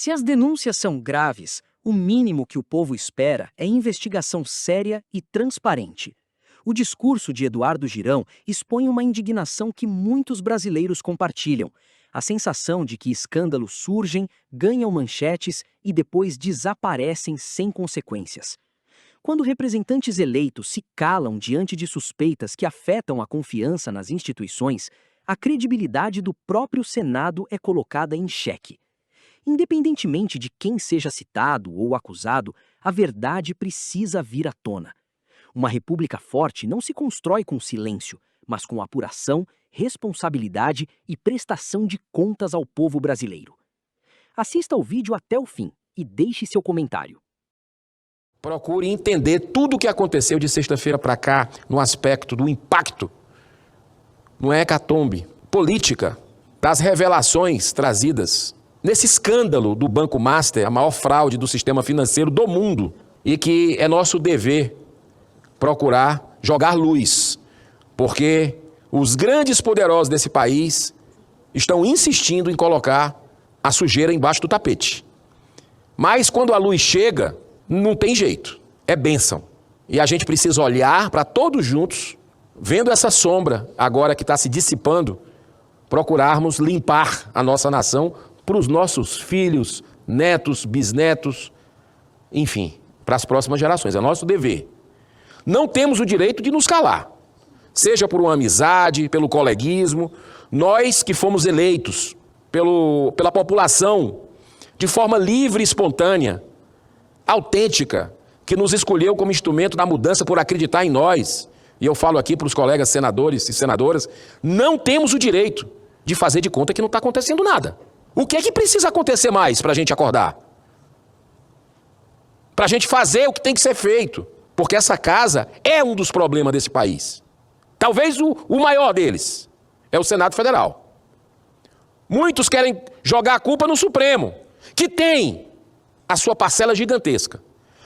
Se as denúncias são graves, o mínimo que o povo espera é investigação séria e transparente. O discurso de Eduardo Girão expõe uma indignação que muitos brasileiros compartilham. A sensação de que escândalos surgem, ganham manchetes e depois desaparecem sem consequências. Quando representantes eleitos se calam diante de suspeitas que afetam a confiança nas instituições, a credibilidade do próprio Senado é colocada em xeque. Independentemente de quem seja citado ou acusado, a verdade precisa vir à tona. Uma república forte não se constrói com silêncio, mas com apuração, responsabilidade e prestação de contas ao povo brasileiro. Assista ao vídeo até o fim e deixe seu comentário. Procure entender tudo o que aconteceu de sexta-feira para cá no aspecto do impacto, no hecatombe, política, das revelações trazidas nesse escândalo do Banco Master, a maior fraude do sistema financeiro do mundo, e que é nosso dever procurar jogar luz, porque os grandes poderosos desse país estão insistindo em colocar a sujeira embaixo do tapete. Mas quando a luz chega, não tem jeito, é bênção. E a gente precisa olhar para todos juntos, vendo essa sombra agora que está se dissipando, procurarmos limpar a nossa nação para os nossos filhos, netos, bisnetos, enfim, para as próximas gerações. É nosso dever. Não temos o direito de nos calar, seja por uma amizade, pelo coleguismo. Nós que fomos eleitos pela população de forma livre e espontânea, autêntica, que nos escolheu como instrumento da mudança por acreditar em nós, e eu falo aqui para os colegas senadores e senadoras, não temos o direito de fazer de conta que não está acontecendo nada. O que é que precisa acontecer mais para a gente acordar? Para a gente fazer o que tem que ser feito, porque essa casa é um dos problemas desse país. Talvez o maior deles é o Senado Federal. Muitos querem jogar a culpa no Supremo, que tem a sua parcela gigantesca.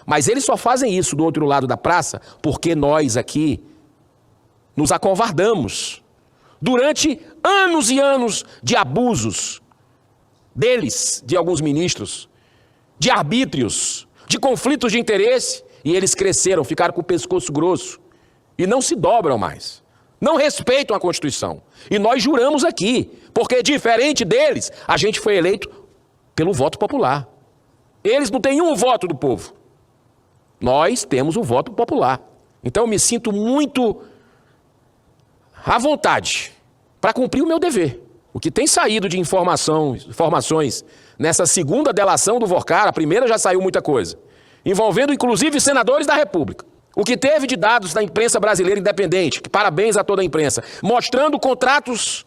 Mas eles só fazem isso do outro lado da praça porque nós aqui nos acovardamos. Durante anos e anos de abusos deles, de alguns ministros, de arbítrios, de conflitos de interesse, e eles cresceram, ficaram com o pescoço grosso e não se dobram mais. Não respeitam a Constituição. E nós juramos aqui, porque diferente deles, a gente foi eleito pelo voto popular. Eles não têm um voto do povo. Nós temos o voto popular. Então eu me sinto muito à vontade para cumprir o meu dever. O que tem saído de informações nessa segunda delação do Vorcar, a primeira já saiu muita coisa, envolvendo inclusive senadores da República. O que teve de dados da imprensa brasileira independente, que parabéns a toda a imprensa, mostrando contratos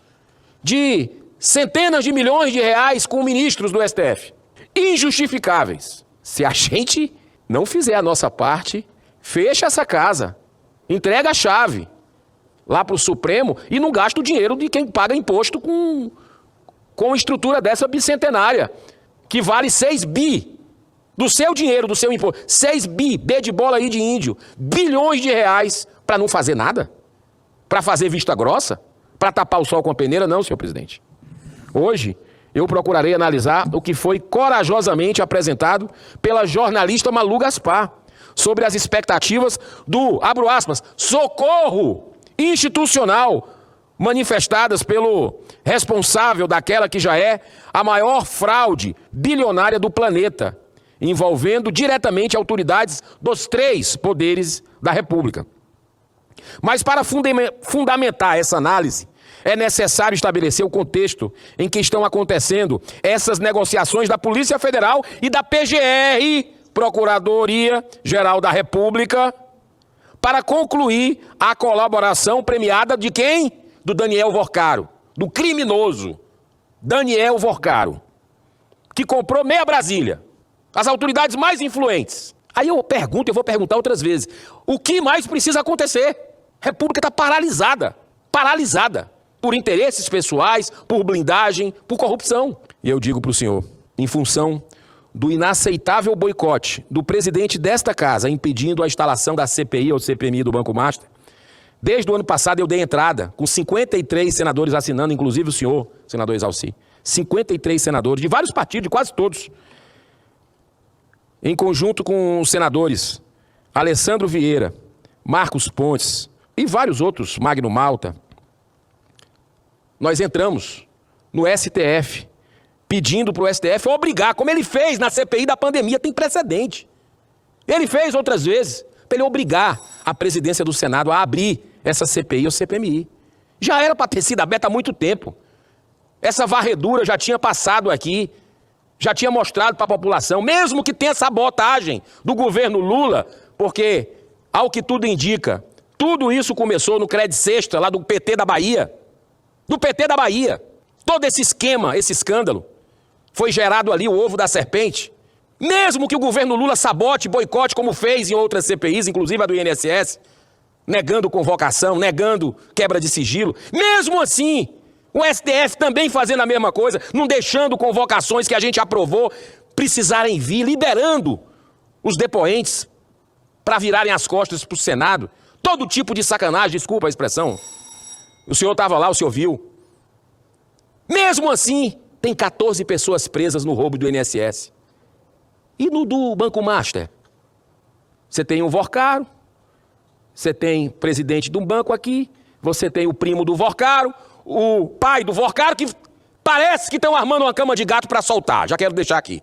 de centenas de milhões de reais com ministros do STF. Injustificáveis. Se a gente não fizer a nossa parte, fecha essa casa, entrega a chave lá para o Supremo e não gasta o dinheiro de quem paga imposto com uma estrutura dessa bicentenária, que vale 6 bi do seu dinheiro, do seu imposto. 6 bi, B de bola aí de índio, bilhões de reais para não fazer nada? Para fazer vista grossa? Para tapar o sol com a peneira? Não, senhor presidente. Hoje, eu procurarei analisar o que foi corajosamente apresentado pela jornalista Malu Gaspar sobre as expectativas do, abro aspas, socorro institucional manifestadas pelo responsável daquela que já é a maior fraude bilionária do planeta, envolvendo diretamente autoridades dos 3 poderes da República. Mas para fundamentar essa análise, é necessário estabelecer o contexto em que estão acontecendo essas negociações da Polícia Federal e da PGR, Procuradoria-Geral da República, para concluir a colaboração premiada de quem? Do Daniel Vorcaro, do criminoso Daniel Vorcaro, que comprou meia Brasília, as autoridades mais influentes. Aí eu vou perguntar outras vezes, o que mais precisa acontecer? A República está paralisada, por interesses pessoais, por blindagem, por corrupção. E eu digo para o senhor, em função do inaceitável boicote do presidente desta casa impedindo a instalação da CPI ou CPMI do Banco Master, desde o ano passado eu dei entrada com 53 senadores assinando, inclusive o senhor, senador Exalci, 53 senadores de vários partidos, de quase todos, em conjunto com os senadores Alessandro Vieira, Marcos Pontes e vários outros, Magno Malta, nós entramos no STF, pedindo para o STF obrigar, como ele fez na CPI da pandemia, tem precedente. Ele fez outras vezes, para ele obrigar a presidência do Senado a abrir essa CPI ou CPMI. Já era para ter sido aberta há muito tempo. Essa varredura já tinha passado aqui, já tinha mostrado para a população, mesmo que tenha sabotagem do governo Lula, porque, ao que tudo indica, tudo isso começou no Crédito Sexta, lá do PT da Bahia. Do PT da Bahia. Todo esse esquema, esse escândalo, foi gerado ali, o ovo da serpente. Mesmo que o governo Lula sabote, boicote, como fez em outras CPIs, inclusive a do INSS, negando convocação, negando quebra de sigilo, mesmo assim, o STF também fazendo a mesma coisa, não deixando convocações que a gente aprovou precisarem vir, liberando os depoentes para virarem as costas para o Senado. Todo tipo de sacanagem, desculpa a expressão. O senhor estava lá, o senhor viu. Mesmo assim, tem 14 pessoas presas no roubo do INSS. E no do Banco Master? Você tem o Vorcaro, você tem presidente de um banco aqui, você tem o primo do Vorcaro, o pai do Vorcaro, que parece que estão armando uma cama de gato para soltar. Já quero deixar aqui.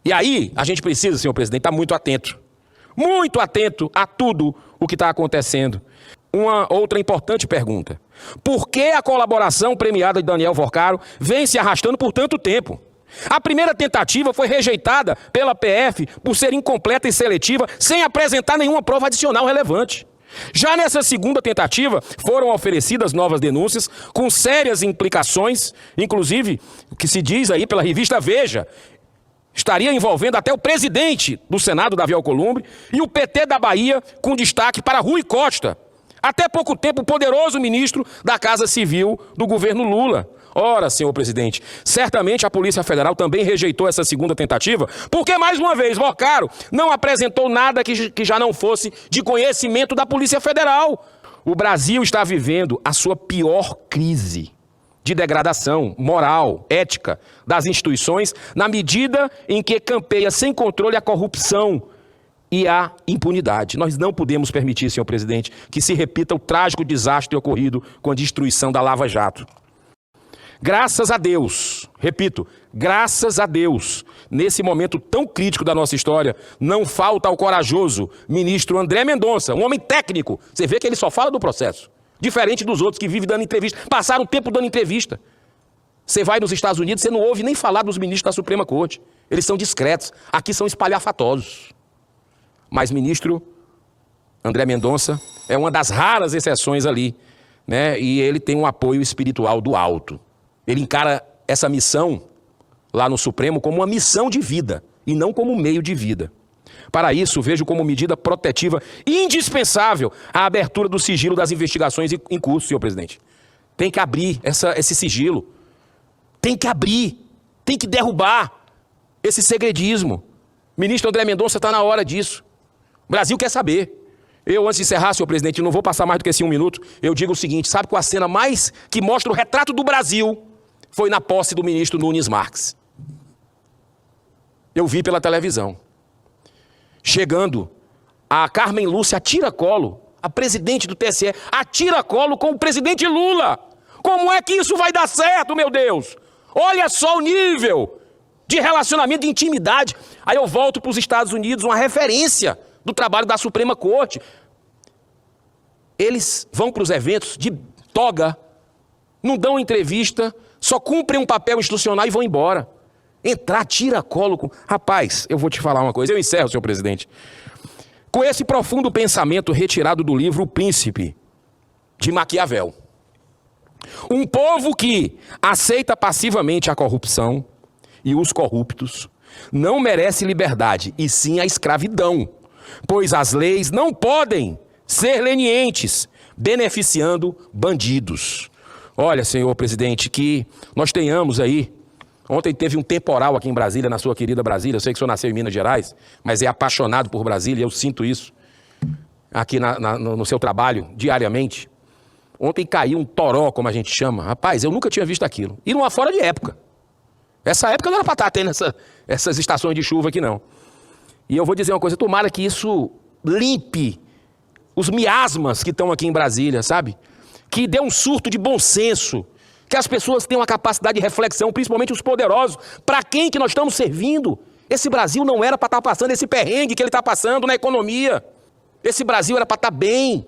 E aí, a gente precisa, senhor presidente, estar muito atento a tudo o que está acontecendo. Uma outra importante pergunta. Por que a colaboração premiada de Daniel Vorcaro vem se arrastando por tanto tempo? A primeira tentativa foi rejeitada pela PF por ser incompleta e seletiva, sem apresentar nenhuma prova adicional relevante. Já nessa segunda tentativa, foram oferecidas novas denúncias com sérias implicações, inclusive, o que se diz aí pela revista Veja, estaria envolvendo até o presidente do Senado, Davi Alcolumbre, e o PT da Bahia, com destaque para Rui Costa. Até pouco tempo, o poderoso ministro da Casa Civil do governo Lula. Ora, senhor presidente, certamente a Polícia Federal também rejeitou essa segunda tentativa, porque, mais uma vez, Vorcaro não apresentou nada que já não fosse de conhecimento da Polícia Federal. O Brasil está vivendo a sua pior crise de degradação moral, ética das instituições, na medida em que campeia sem controle a corrupção e a impunidade. Nós não podemos permitir, senhor presidente, que se repita o trágico desastre ocorrido com a destruição da Lava Jato. Graças a Deus, repito, graças a Deus, nesse momento tão crítico da nossa história, não falta ao corajoso ministro André Mendonça, um homem técnico. Você vê que ele só fala do processo, diferente dos outros que vivem dando entrevista, passaram o tempo dando entrevista. Você vai nos Estados Unidos, você não ouve nem falar dos ministros da Suprema Corte. Eles são discretos, aqui são espalhafatosos. Mas ministro André Mendonça é uma das raras exceções ali, né? E ele tem um apoio espiritual do alto. Ele encara essa missão lá no Supremo como uma missão de vida e não como meio de vida. Para isso, vejo como medida protetiva indispensável a abertura do sigilo das investigações em curso, senhor presidente. Tem que abrir esse sigilo. Tem que abrir. Tem que derrubar esse segredismo. Ministro André Mendonça está na hora disso. O Brasil quer saber. Eu, antes de encerrar, senhor presidente, não vou passar mais do que esse 1 minuto, eu digo o seguinte, sabe qual a cena mais que mostra o retrato do Brasil foi na posse do ministro Nunes Marques. Eu vi pela televisão. Chegando a Carmen Lúcia a tiracolo, a presidente do TSE, a tiracolo com o presidente Lula. Como é que isso vai dar certo, meu Deus? Olha só o nível de relacionamento, de intimidade. Aí eu volto para os Estados Unidos, uma referência do trabalho da Suprema Corte. Eles vão para os eventos de toga, não dão entrevista, só cumprem um papel institucional e vão embora. Entrar, tira-colo com... Rapaz, eu vou te falar uma coisa, eu encerro, senhor presidente. Com esse profundo pensamento retirado do livro O Príncipe, de Maquiavel. Um povo que aceita passivamente a corrupção e os corruptos não merece liberdade, e sim a escravidão, pois as leis não podem ser lenientes, beneficiando bandidos. Olha, senhor presidente, que nós tenhamos aí... Ontem teve um temporal aqui em Brasília, na sua querida Brasília. Eu sei que o senhor nasceu em Minas Gerais, mas é apaixonado por Brasília, eu sinto isso aqui no seu trabalho, diariamente. Ontem caiu um toró, como a gente chama. Rapaz, eu nunca tinha visto aquilo. E numa fora de época. Essa época não era para estar tendo essas estações de chuva aqui, não. E eu vou dizer uma coisa, tomara que isso limpe os miasmas que estão aqui em Brasília, sabe? Que dê um surto de bom senso, que as pessoas tenham uma capacidade de reflexão, principalmente os poderosos. Para quem que nós estamos servindo? Esse Brasil não era para estar passando esse perrengue que ele está passando na economia. Esse Brasil era para estar bem.